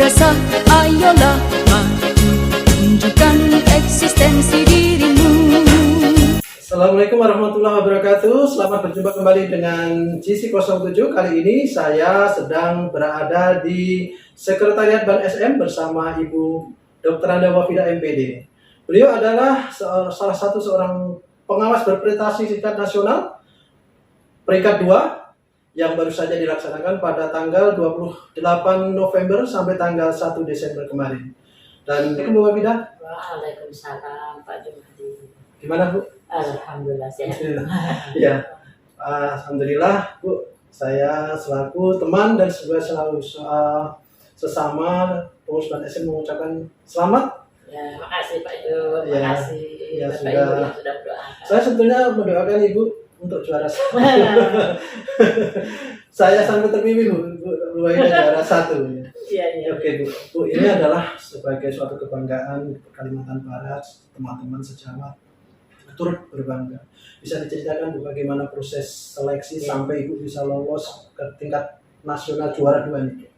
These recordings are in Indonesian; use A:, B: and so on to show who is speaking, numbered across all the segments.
A: biasa, ayolah maju, tunjukkan eksistensi dirimu.
B: Assalamualaikum warahmatullahi wabarakatuh. Selamat berjumpa kembali dengan GC07. Kali ini saya sedang berada di Sekretariat Ban SM bersama Ibu Dr. Anda Wafida MPD. Beliau adalah salah satu seorang pengawas berprestasi tingkat nasional peringkat 2 yang baru saja dilaksanakan pada tanggal 28 November sampai tanggal 1 Desember kemarin. Dan Bu Wafida.
C: Waalaikumsalam Pak Jumadi.
B: Gimana Bu?
C: Alhamdulillah sehat.
B: Ya, alhamdulillah Bu. Saya selaku teman dan juga selalu sesama pengurus Ban SM mengucapkan selamat.
C: Ya, makasih Pak Jo. Makasih
B: ya,
C: Bapak Ibu yang sudah berdoa.
B: Saya sebetulnya mendoakan Ibu untuk juara satu. Saya sampai terpilih Bu ini juara satu.
C: Iya.
B: Oke Bu, ini adalah sebagai suatu kebanggaan Kalimantan Barat, teman-teman sejawat turut berbangga. Bisa diceritakan Bu bagaimana proses seleksi sampai Ibu bisa lolos ke tingkat nasional juara 2 ini?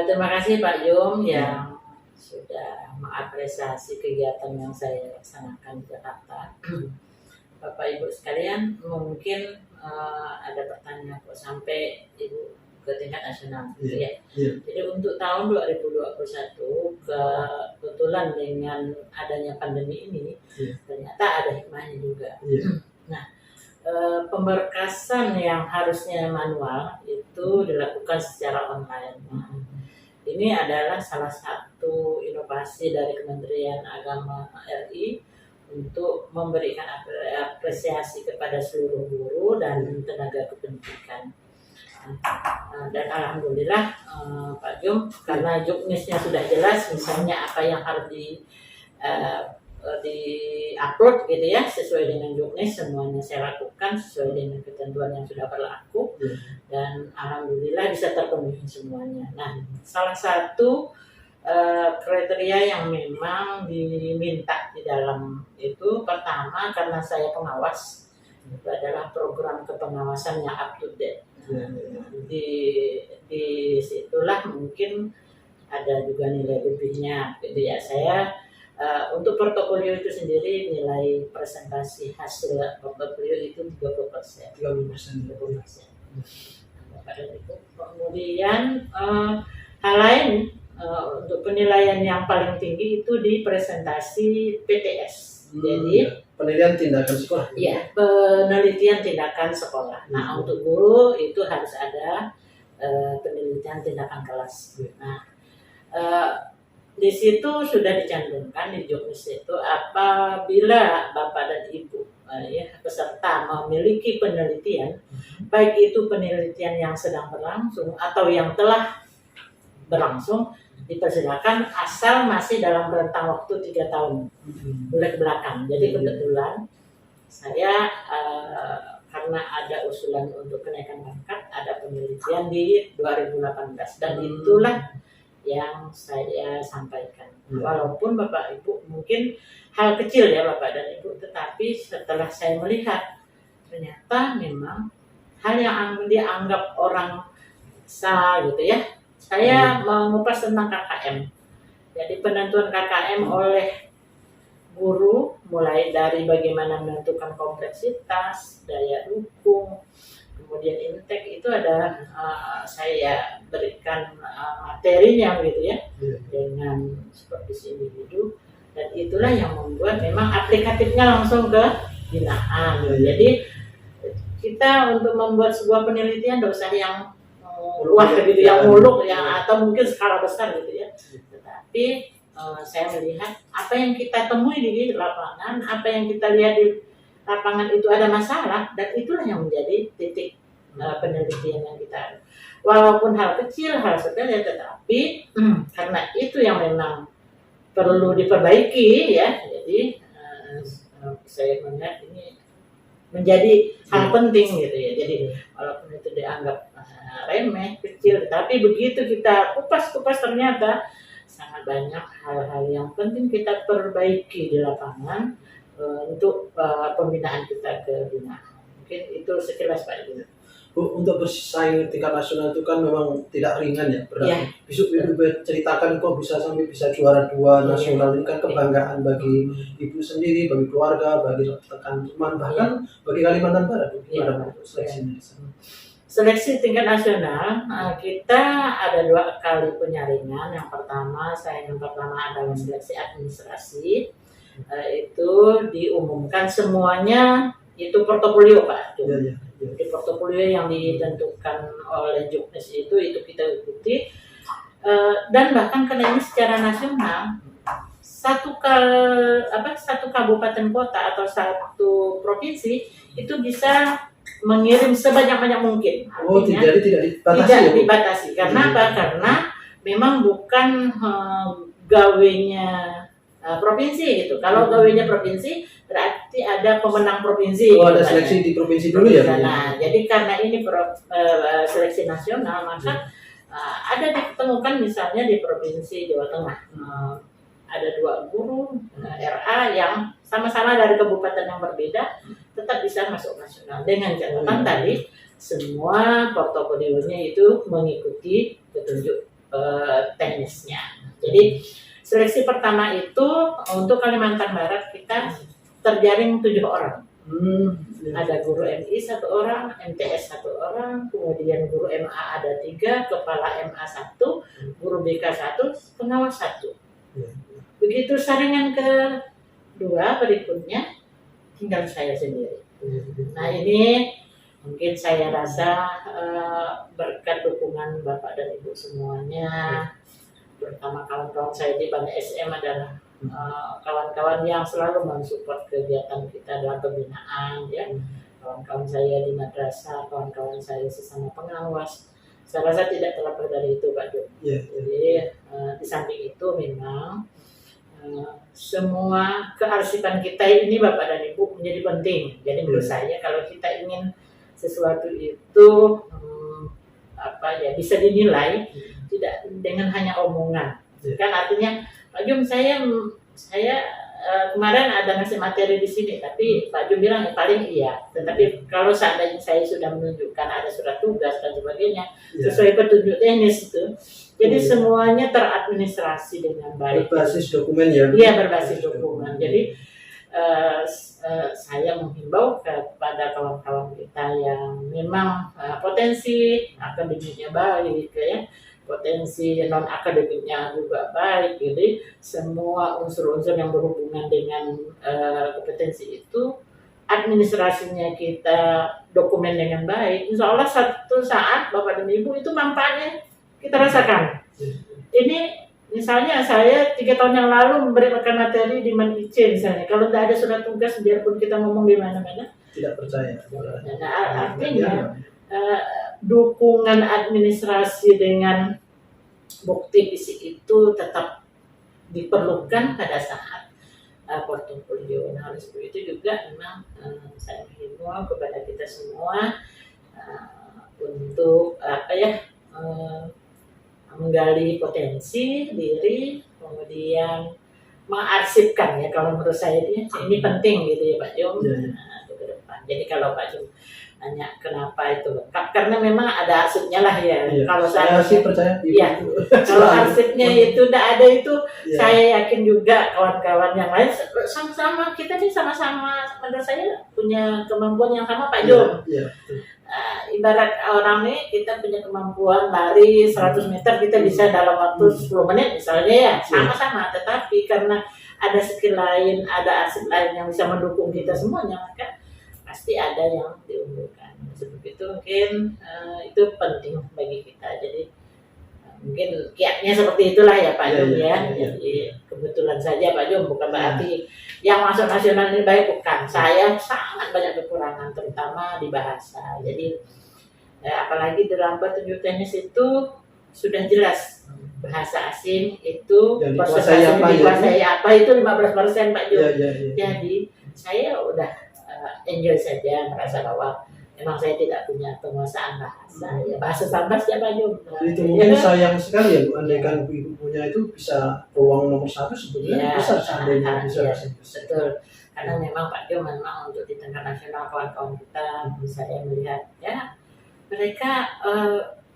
C: Terima kasih Pak Jum yang sudah mengapresiasi kegiatan yang saya laksanakan di Jakarta. Bapak Ibu sekalian, mungkin ada pertanyaan kok sampai Ibu ke tingkat nasional gitu ya. Jadi untuk tahun 2021 kebetulan dengan adanya pandemi ini ternyata ada hikmahnya juga. Nah, pemberkasan yang harusnya manual itu dilakukan secara online. Ini adalah salah satu inovasi dari Kementerian Agama RI untuk memberikan apresiasi kepada seluruh guru dan tenaga kependidikan. Dan alhamdulillah Pak Jum, karena juknisnya sudah jelas, misalnya apa yang harus di-upload gitu ya, sesuai dengan juknis semuanya saya lakukan sesuai dengan ketentuan yang sudah berlaku, dan alhamdulillah bisa terpenuhi semuanya. Nah, salah satu kriteria yang memang diminta di dalam itu, pertama karena saya pengawas, itu adalah program kepengawasan yang up to date. Di situlah mungkin ada juga nilai lebihnya gitu ya. Saya untuk portofolio itu sendiri nilai presentasi hasil portofolio itu 30%. Kemudian hal lain untuk penilaian yang paling tinggi itu di presentasi PTS. Jadi
B: penelitian tindakan sekolah.
C: Iya, penelitian tindakan sekolah. Nah, untuk guru itu harus ada penelitian tindakan kelas. Nah, di situ sudah dicantumkan di juknis itu, apabila Bapak dan Ibu peserta memiliki penelitian, baik itu penelitian yang sedang berlangsung atau yang telah berlangsung, dipersilakan asal masih dalam rentang waktu 3 tahun boleh ke belakang. Jadi kebetulan saya karena ada usulan untuk kenaikan pangkat, ada penelitian di 2018 dan itulah yang saya sampaikan. Walaupun Bapak Ibu mungkin hal kecil ya Bapak dan Ibu, tetapi setelah saya melihat ternyata memang hal yang dianggap orang salah gitu ya. Saya mengupas tentang KKM. Jadi penentuan KKM oleh guru, mulai dari bagaimana menentukan kompleksitas, daya dukung, kemudian intake, itu ada saya berikan materinya gitu ya, dengan supervisi individu, dan itulah yang membuat memang aplikatifnya langsung ke binaan. Jadi kita untuk membuat sebuah penelitian tidak usah yang wah gitu, yang muluk ya, atau mungkin skala besar gitu ya. Tetapi saya melihat apa yang kita temui di lapangan, apa yang kita lihat di lapangan itu ada masalah, dan itulah yang menjadi titik penelitian yang kita. Walaupun hal kecil, hal sepele, tetapi karena itu yang memang perlu diperbaiki ya. Jadi saya melihat ini menjadi hal penting gitu ya. Jadi walaupun itu dianggap remeh, kecil, tapi begitu kita kupas-kupas ternyata sangat banyak hal-hal yang penting kita perbaiki di lapangan untuk pembinaan kita ke binaan. Mungkin itu sekilas Pak Ibu.
B: Bu, untuk bersaing tingkat nasional itu kan memang tidak ringan ya, berat.
C: Iya.
B: Bisa Ibu ceritakan kok bisa sampai bisa juara 2
C: Iya.
B: nasional, ini kan kebanggaan bagi Ibu sendiri, bagi keluarga, bagi rekan teman, bahkan bagi Kalimantan Barat. Gimana untuk seleksinya di sana?
C: Seleksi tingkat nasional, kita ada 2 kali penyaringan. Yang pertama adalah seleksi administrasi. Itu diumumkan semuanya itu portofolio Pak.
B: Iya.
C: Di portofolio yang ditentukan oleh Juknis itu kita ikuti. Dan bahkan karena ini secara nasional, satu kabupaten kota atau satu provinsi itu bisa mengirim sebanyak-banyak mungkin.
B: Oh,
C: Artinya,
B: tidak dibatasi
C: tidak
B: ya, Bu?
C: dibatasi. Karena apa? Karena memang bukan gawenya provinsi gitu. Kalau gawenya provinsi berarti ada pemenang provinsi.
B: Oh, ada
C: gitu,
B: seleksi di provinsi dulu ya, Bu?
C: Nah, jadi karena ini seleksi nasional, maka ada ditemukan misalnya di provinsi Jawa Tengah. Ada 2 guru RA yang sama-sama dari kabupaten yang berbeda tetap bisa masuk nasional dengan catatan tadi semua portofolionya itu mengikuti petunjuk teknisnya. Jadi seleksi pertama itu untuk Kalimantan Barat kita terjaring 7 orang. Ada guru MI 1 orang, MTS 1 orang, kemudian guru MA ada 3, kepala MA 1, guru BK 1, pengawas 1. Begitu saringan kedua berikutnya tinggal saya sendiri. Nah ini mungkin saya rasa berkat dukungan Bapak dan Ibu semuanya, terutama kawan-kawan saya di Bank SM adalah kawan-kawan yang selalu mensupport kegiatan kita dalam pembinaan ya. Kawan-kawan saya di madrasah, kawan-kawan saya sesama pengawas. Saya rasa tidak terlepas dari itu Pak Jo. Jadi di samping itu memang semua kearsipan kita ini Bapak dan Ibu menjadi penting. Jadi menurut saya kalau kita ingin sesuatu itu bisa dinilai tidak dengan hanya omongan. Kan artinya Pak Jum saya kemarin ada ngasih materi di sini, tapi Pak Jum bilang paling iya. Tetapi kalau seandainya saya sudah menunjukkan ada surat tugas dan sebagainya sesuai petunjuk teknis itu, jadi semuanya teradministrasi dengan baik.
B: Berbasis dokumen ya?
C: Iya, berbasis dokumen. Jadi saya menghimbau kepada kawan-kawan kita yang memang potensi akademiknya baik ya, potensi non akademiknya juga baik. Jadi semua unsur-unsur yang berhubungan dengan kompetensi itu administrasinya kita dokumen dengan baik. Insya Allah satu saat Bapak dan Ibu itu manfaatnya kita rasakan. Ini misalnya saya 3 tahun yang lalu memberikan materi di MAN-IC misalnya. Kalau tidak ada surat tugas, biarpun kita ngomong di mana-mana,
B: tidak percaya.
C: Nah, artinya dukungan administrasi dengan bukti fisik itu tetap diperlukan pada saat portofolio. Nah, oleh sebab itu juga memang saya menghimbau kepada kita semua untuk menggali potensi diri, kemudian mengarsipkan ya. Kalau menurut saya ini penting gitu ya Pak Jum untuk ke depan. Jadi kalau Pak Jum tanya kenapa itu lengkap, karena memang ada arsipnya lah ya. Kalau saya
B: sih percaya
C: kalau arsipnya itu tidak ada itu, saya yakin juga kawan-kawan yang lain sama-sama, kita nih sama-sama, menurut saya punya kemampuan yang sama Pak Jum. Ibarat orang nih, kita punya kemampuan lari 100 meter, kita bisa dalam waktu 10 menit misalnya ya, sama-sama. Tetapi karena ada skill lain, ada arsip lain yang bisa mendukung kita semuanya, maka pasti ada yang diunggulkan. Seperti itu mungkin itu penting bagi kita. Jadi mungkin kiatnya seperti itulah ya Pak Jum ya. Jadi kebetulan saja Pak Jum, bukan berarti yang masuk nasional ini baik, bukan. Saya sangat banyak kekurangan, terutama di bahasa. Jadi apalagi dalam petunjuk teknis itu sudah jelas bahasa asing itu persentase dikuasai apa itu 15% Pak Jum. Jadi saya udah enjoy saja, merasa bahwa memang saya tidak punya penguasaan bahasa. Ya bahasa Sambas ya Pak Jum.
B: Itu mungkin sayang sekali ya Bu, andaikan Ibu punya itu bisa peluang nomor 1 sebetulnya besar seandainya bisa.
C: Betul. Karena memang Pak Jum memang untuk di tingkat nasional kawan-kawan kita, saya melihat ya mereka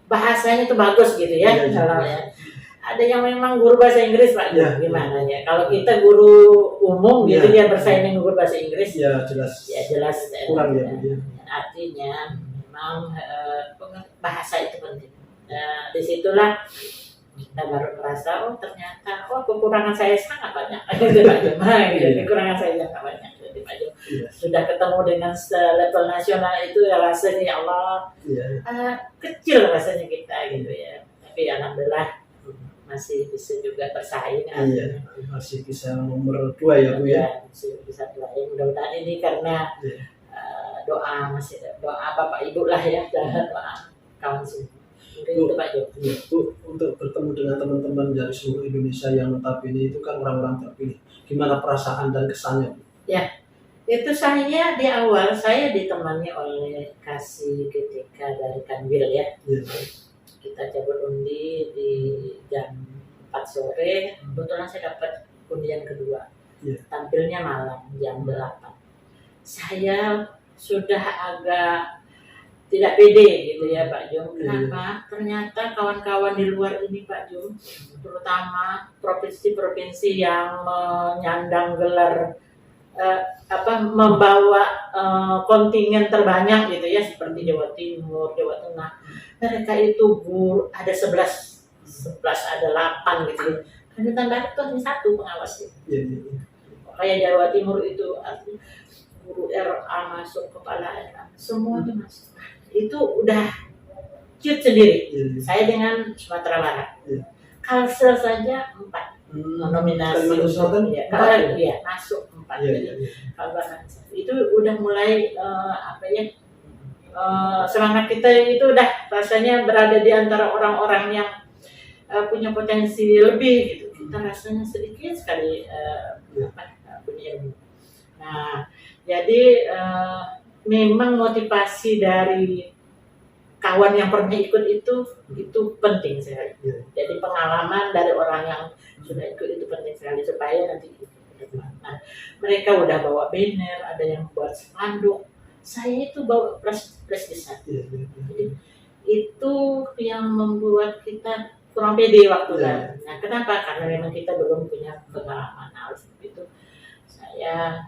C: bahasanya itu bagus gitu ya,
B: Iya, iya.
C: kalau ya. Ada yang memang guru bahasa Inggris Pak,
B: Iya,
C: gimana ya? Kalau kita guru umum gitu
B: Iya.
C: dia bersaing dengan guru bahasa Inggris,
B: Ya jelas.
C: ya jelas
B: Kurang ya, Bu, ya.
C: artinya memang bahasa itu penting. Disitulah kita baru merasa ternyata kekurangan saya sangat banyak. Gitu Pak Jo.
B: Iya.
C: Kekurangan saya sangat banyak. Jadi Pak Jo
B: Iya.
C: sudah ketemu dengan level nasional itu ya rasanya ya Allah
B: Iya.
C: kecil rasanya kita gitu ya. Tapi alhamdulillah masih bisa juga bersaing.
B: Iya. Masih bisa nomor 2 ya Bu ya.
C: Masih bisa bersaing. Mudah-mudahan ini karena
B: Iya.
C: doa masih doa Bapak Ibu lah ya, dan doa kawan semua. Mungkin itu Pak Jo.
B: Iya, Bu, untuk bertemu dengan teman-teman dari seluruh Indonesia yang notabene itu kan orang-orang terpilih. Gimana perasaan dan kesannya, Bu?
C: Itu saya di awal saya ditemani oleh kasih ketika dari Kanwil ya.
B: Iya.
C: Kita cabut undi di jam 4 sore. Kebetulan saya dapat undian kedua.
B: Iya.
C: Tampilnya malam jam 8. Saya sudah agak tidak pede gitu ya Pak Jum. Kenapa? Ternyata kawan-kawan di luar ini Pak Jum, terutama provinsi-provinsi yang menyandang gelar membawa kontingen terbanyak gitu ya, seperti Jawa Timur, Jawa Tengah. Mereka itu ada 11 ada 8 gitu. Kalimantan Barat itu hanya 1 pengawas gitu.
B: Iya, iya, iya.
C: Kayak Jawa Timur itu artinya guru RA masuk, kepala RA, semua itu masuk. Itu udah cute sendiri.
B: Iya, iya.
C: Saya dengan Sumatera Barat.
B: Iya.
C: Kalsel saja 4 nominasi.
B: Kalimantan Selatan
C: Ya,
B: 4
C: kalau
B: ya?
C: iya masuk 4.
B: Iya,
C: Jadi
B: iya, iya.
C: kalau itu udah mulai semangat kita itu udah rasanya berada di antara orang-orang yang punya potensi lebih gitu. Kita rasanya sedikit sekali punya ilmu. Nah, jadi memang motivasi dari kawan yang pernah ikut itu penting sekali.
B: Iya.
C: Jadi pengalaman dari orang yang sudah ikut itu penting sekali supaya nanti nah, mereka udah bawa banner, ada yang buat spanduk. Saya itu bawa press design.
B: Iya, iya, iya.
C: Jadi itu yang membuat kita kurang pede waktu
B: Iya.
C: kan. Nah, kenapa? Karena memang kita belum punya pengalaman. Nah, seperti itu saya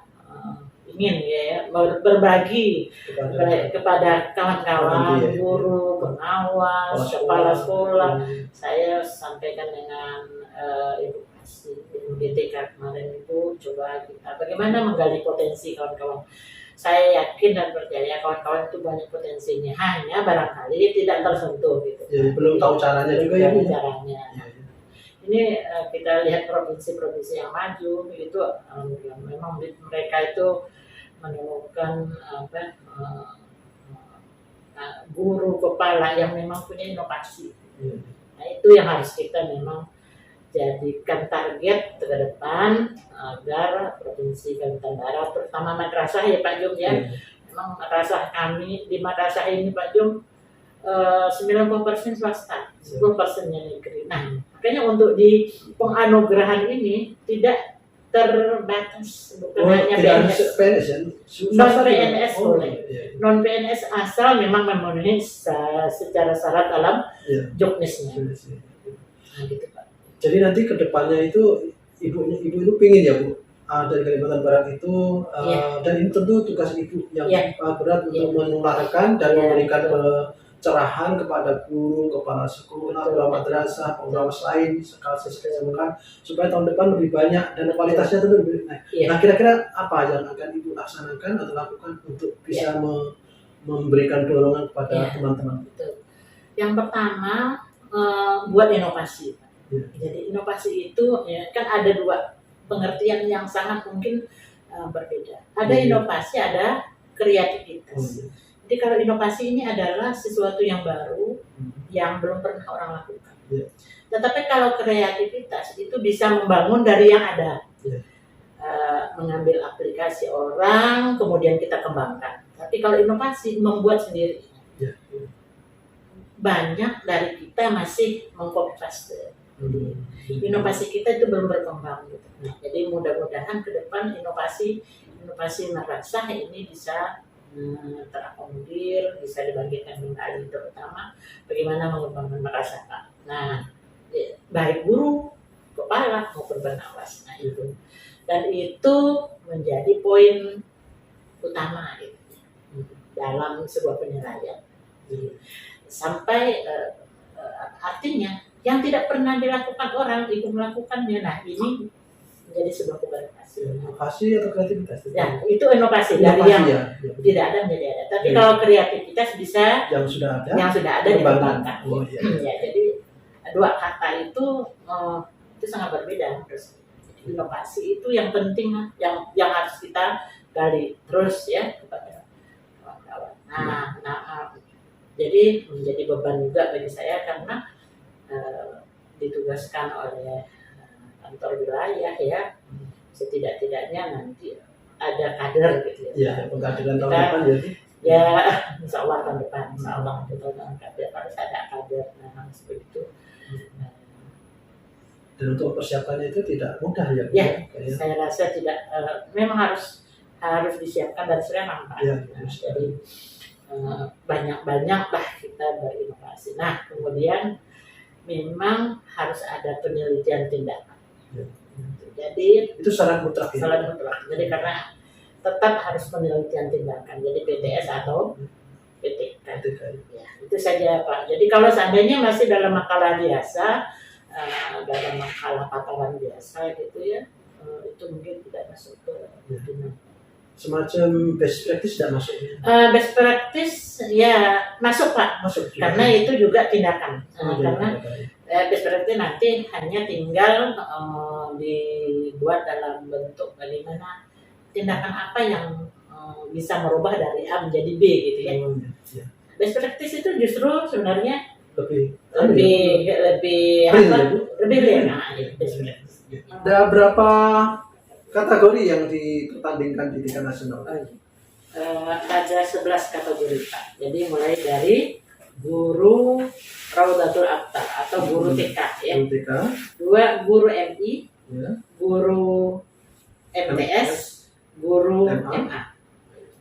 C: ingin ya berbagi kepada kawan-kawan,
B: Iya.
C: guru, pengawas, kepala sekolah. Saya sampaikan dengan edukasi BTK kemarin itu coba kita bagaimana menggali potensi kawan-kawan. Saya yakin dan percaya kawan-kawan itu banyak potensinya, hanya barangkali tidak tersentuh gitu.
B: Jadi belum tahu caranya juga ya, Bu.
C: Caranya.
B: Iya, iya.
C: Ini kita lihat provinsi-provinsi yang maju itu memang mereka itu menemukan guru kepala yang memang punya inovasi.
B: Iya.
C: Nah itu yang harus kita memang jadikan target ke depan agar provinsi Kalimantan Barat, terutama madrasah ya Pak Jum ya.
B: Iya.
C: Memang madrasah kami di madrasah ini Pak Jum 90% swasta, 10%-nya negeri. Nah, makanya untuk di penganugerahan ini tidak terbatas, bukan hanya
B: tidak
C: PNS.
B: PNS ya?
C: Non PNS boleh.
B: Iya,
C: Non PNS asal memang memenuhi secara syarat dalam
B: iya.
C: jobdesknya.
B: Iya, iya.
C: Nah, gitu Pak.
B: Jadi nanti kedepannya itu ibu itu pingin ya Bu, dari Kalimantan Barat itu
C: Iya.
B: dan ini tentu tugas ibu yang
C: Iya.
B: berat untuk
C: Iya.
B: menularkan dan
C: Iya,
B: memberikan
C: betul.
B: pencerahan kepada guru, kepala sekolah,
C: Betul.
B: kepala madrasah, pengawas lain, sekarang supaya tahun depan lebih banyak dan kualitasnya tentu lebih naik.
C: Iya.
B: Nah kira-kira apa yang akan ibu laksanakan atau lakukan untuk bisa memberikan dorongan kepada
C: Iya.
B: teman-teman?
C: Betul. Yang pertama buat inovasi.
B: Iya.
C: Jadi inovasi itu ya, kan ada 2 pengertian yang sangat mungkin berbeda. Ada
B: Iya.
C: inovasi, ada kreativitas.
B: Oh, iya.
C: Jadi kalau inovasi ini adalah sesuatu yang baru yang belum pernah orang lakukan.
B: Iya.
C: Tetapi kalau kreativitas itu bisa membangun dari yang ada.
B: Iya.
C: Mengambil aplikasi orang, kemudian kita kembangkan. Tapi kalau inovasi membuat sendiri.
B: Iya.
C: Banyak dari kita masih mengcopy paste. Inovasi kita itu belum berkembang gitu. Nah, jadi mudah-mudahan ke depan inovasi madrasah ini bisa terakomodir, bisa dibangkitkan kembali, terutama bagaimana mengembangkan merasa. Nah, baik guru, kepala maupun pengawas. Nah itu, dan itu menjadi poin utama gitu, dalam sebuah penilaian. Sampai artinya yang tidak pernah dilakukan orang itu melakukannya. Nah ini menjadi sebuah keberhasilan.
B: Inovasi atau kreativitas?
C: Ya, itu inovasi dari yang
B: ya.
C: tidak ada menjadi ada. Tapi
B: Ya.
C: kalau kreativitas bisa
B: Yang sudah ada.
C: dikembangkan.
B: Oh, iya.
C: Ya, jadi dua kata itu sangat berbeda. Terus inovasi itu yang penting, yang harus kita gali terus ya kepada kawan-kawan. Jadi menjadi beban juga bagi saya karena ditugaskan oleh kantor wilayah ya, setidak-tidaknya nanti ada kader gitu ya.
B: Iya, pengkaderan tahun depan jadi.
C: Ya, insya Allah tahun depan, insya Allah kita kader harus ada kader, seperti itu.
B: Dan untuk persiapannya itu tidak mudah ya.
C: Ya, saya rasa tidak, memang harus disiapkan dari sekarang Pak.
B: Ya,
C: jadi banyak-banyak lah kita berinovasi. Nah, kemudian memang harus ada penelitian tindakan.
B: Ya.
C: Jadi
B: itu syarat mutlak ya.
C: Syarat mutlak. Jadi karena tetap harus penelitian tindakan. Jadi PTS atau PTK. Ya, itu saja Pak. Jadi kalau seandainya masih dalam makalah biasa, dalam makalah paparan biasa gitu ya, itu mungkin tidak masuk ke
B: semacam best practice tidak masuk.
C: Best practice ya masuk Pak.
B: Masuk.
C: Karena itu juga tindakan. Karena
B: ya.
C: best practice nanti hanya tinggal dibuat dalam bentuk bagaimana tindakan apa yang bisa merubah dari A menjadi B gitu ya.
B: Ya.
C: Best practice itu justru sebenarnya
B: lebih
C: real. Nah, best practice.
B: Ada berapa kategori yang dipertandingkan di tingkat nasional?
C: Ada 11 kategori Pak. Jadi mulai dari guru Raudatul Abtar atau guru TK ya. Dua guru MI,
B: ya.
C: Guru MTS, guru MA.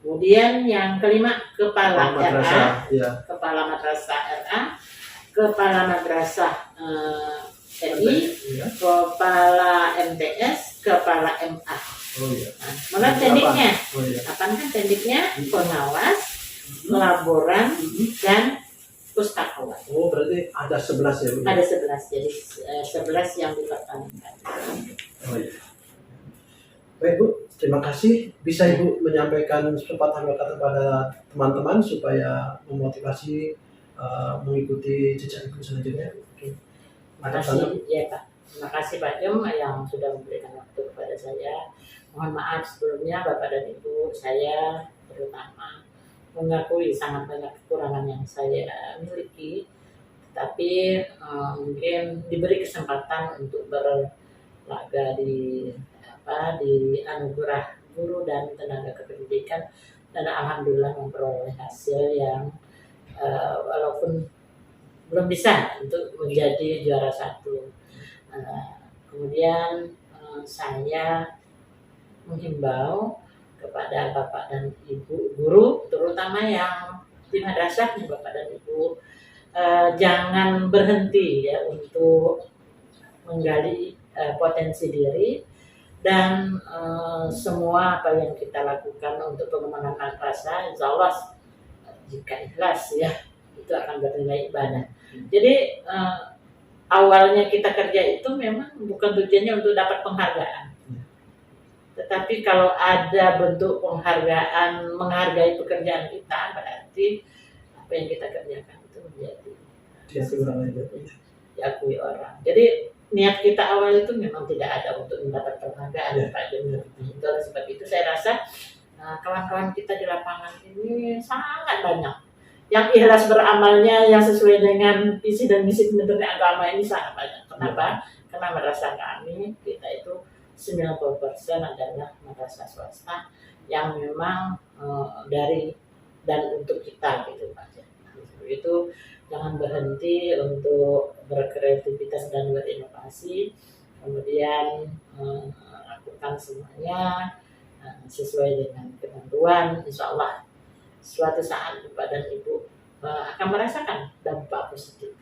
C: Kemudian yang kelima kepala RA,
B: ya.
C: kepala madrasah RA, kepala madrasah MI,
B: ya.
C: kepala MTS, kepala MA.
B: Oh iya.
C: Nah, mana tekniknya?
B: Oh iya.
C: Kapan kan tekniknya? Pengawas, laboran, dan pustakawan.
B: Oh berarti ada 11 ya?
C: Ada 11, jadi 11 yang dipertanyakan.
B: Oh iya. Baik Bu, terima kasih. Bisa Ibu menyampaikan sepatah kata kepada teman-teman supaya memotivasi mengikuti jejak Ibu selanjutnya.
C: Terima kasih ya Pak. Terima kasih Pak Jem yang sudah memberikan waktu kepada saya. Mohon maaf sebelumnya Bapak dan Ibu, saya terutama mengakui sangat banyak kekurangan yang saya miliki, tapi mungkin diberi kesempatan untuk berlaga di anugerah guru dan tenaga kependidikan, dan alhamdulillah memperoleh hasil yang walaupun belum bisa untuk menjadi juara 1. Kemudian saya menghimbau kepada Bapak dan Ibu guru, terutama yang di madrasah, Bapak dan Ibu, jangan berhenti ya untuk menggali potensi diri, dan semua apa yang kita lakukan untuk pengembangan madrasah, insya Allah jika ikhlas ya itu akan bernilai ibadah. Jadi awalnya kita kerja itu memang bukan tujuannya untuk dapat penghargaan. Tetapi kalau ada bentuk penghargaan, menghargai pekerjaan kita, berarti apa yang kita kerjakan itu menjadi diakui orang. Jadi niat kita awal itu memang tidak ada untuk mendapat penghargaan, Pak Jumlah. Oleh sebab itu saya rasa kawan-kawan kita di lapangan ini sangat banyak yang ikhlas beramalnya, yang sesuai dengan visi dan misi Kementerian Agama ini sangat banyak. Kenapa? Karena madrasah kami kita itu 90% adalah madrasah swasta yang memang dari dan untuk kita gitu Pak. Itu jangan berhenti untuk berkreativitas dan berinovasi, kemudian lakukan semuanya sesuai dengan ketentuan, insya Allah suatu saat Bapak dan Ibu akan merasakan dampak positif.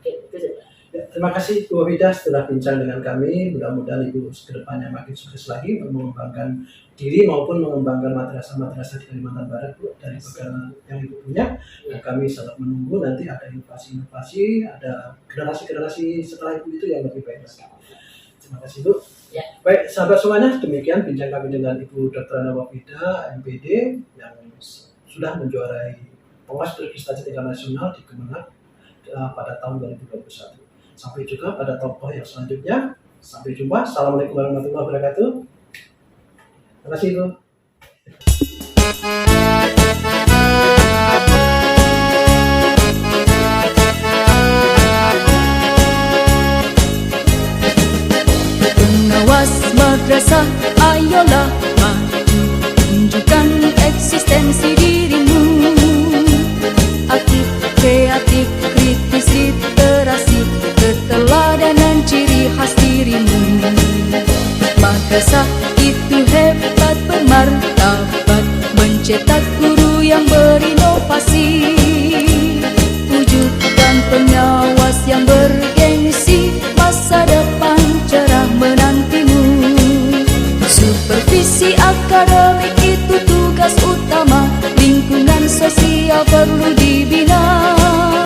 C: Oke, itu saja.
B: Ya, terima kasih Bu Wida sudah bincang dengan kami. Mudah-mudahan Ibu kedepannya makin sukses lagi mengembangkan diri maupun mengembangkan madrasah-madrasah di Kalimantan Barat, Bu, dari bekal yang Ibu punya. Dan kami sangat menunggu nanti ada inovasi-inovasi, ada generasi-generasi setelah Ibu itu yang lebih baik lagi. Terima kasih Bu.
C: Ya.
B: Baik, sahabat semuanya, demikian bincang kami dengan Ibu Dr. Ana Wafida, MPD, yang sudah menjuarai penguas prestasi tingkat nasional di Kemenag pada tahun 2021. Sampai juga pada tokoh yang selanjutnya. Sampai jumpa. Assalamualaikum warahmatullahi wabarakatuh. Terima kasih Bu.
A: Pengawas madrasah, ayolah maju, tunjukkan eksistensi dirimu. Aktif, kreatif, kritis, literasi, keteladanan ciri khas dirimu. Madrasah itu hebat, bermartabat, mencetak guru yang berinovasi. Wujudkan pengawas yang bergengsi, masa depan cerah menantimu. Supervisi akademik itu tugas utama.